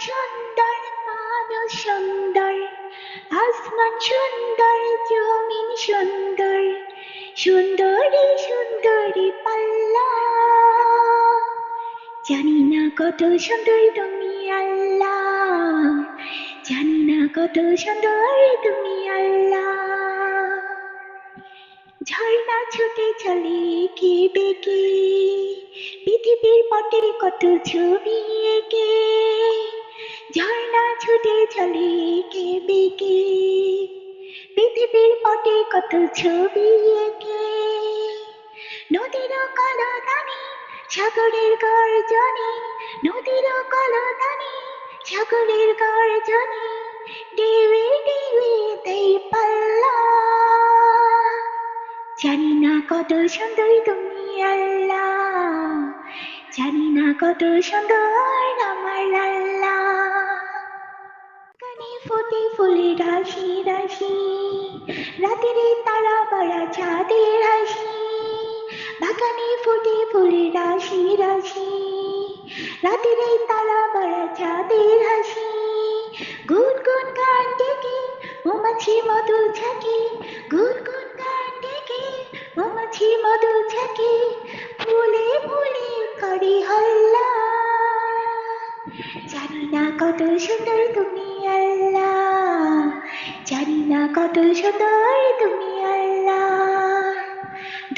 সুন্দর, মানুষ সুন্দর, আসমান সুন্দর, জমিন সুন্দর, সুন্দরী সুন্দরী পাল্লা। জানি না কত সুন্দর তুমি আল্লাহ, জানি না কত সুন্দর তুমি আল্লাহ। ঝর্ণা ছুটে চলে কে বেঁকে, পৃথিবীর পটে কত ছবি এঁকে। ঝর্ণা ছুটে চলে কে বেঁকে, পৃথিবীর পটে কত ছবি এঁকে। নদীর কলতানে সাগরের গর্জনে, নদীর কলতানে সাগরের গর্জনে, ঢেউয়ে ঢেউয়ে দেয় পাল্লা। জানি না কত সুন্দর তুমি আল্লাহ, জানি না কত সুন্দর আমার আল্লাহ। কানে ফোটে ফুলের রাশি রাশি, রাতের তারা বড়া চাঁদের হাসি। বাগানে ফোটে ফুলের রাশি রাশি, রাতের তারা বড়া চাঁদের হাসি। গুন গুন গান ডেকে মৌমাছি মধু ঝাঁকে, গুন গুন গান ডেকে মৌমাছি মধু ঝাঁকে, ফুলে ফুলে করে হল্লা। জানি না কত সুন্দর তুমি আল্লাহ, জানি না কত সুন্দর তুমি আল্লাহ।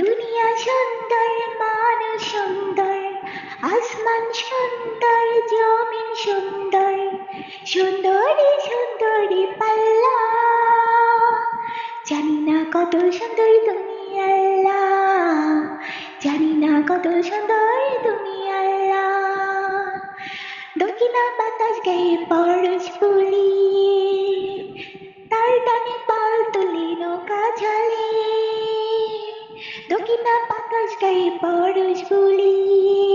দুনিয়া সুন্দর, মানুষ সুন্দর, আসমান সুন্দর, জমিন সুন্দর, সুন্দরী সুন্দরী পাল্লা। জানি না কত সুন্দর তুমি আল্লাহ, জানি না কত সুন্দর তুমি আল্লাহ। দক্ষিণা বাতাস গায়ে পরশ ফুলিয়ে, তার টানে পাল তুলে নৌকা চলে। দক্ষিণা বাতাস গায়ে পরশ ফুলিয়ে,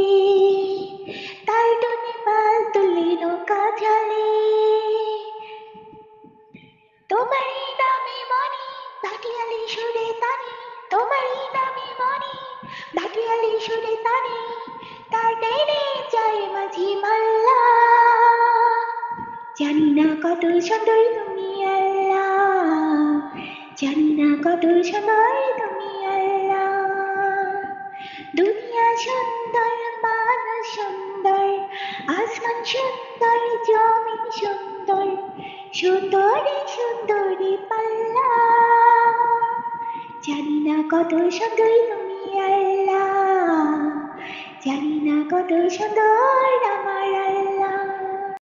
তার টানে পাল তুলে নৌকা চলে। তোমারই নামে মনে ভাটিয়ালি সুরে তানে, তোমারই নামে মনে ভাটিয়ালি সুরে তানে, তার টেনে যায় মাঝি মাল্লা। জানি না কত সুন্দর তুমি আল্লাহ, জানি না কত সুন্দর তুমি আল্লাহ। দুনিয়া সুন্দর, মানুষ সুন্দর, আসমান সুন্দর, জমিন সুন্দর, সুন্দরী সুন্দরী পাল্লা। জানি না কত সুন্দর তুমি আল্লাহ, জানি না কত সুন্দর আমার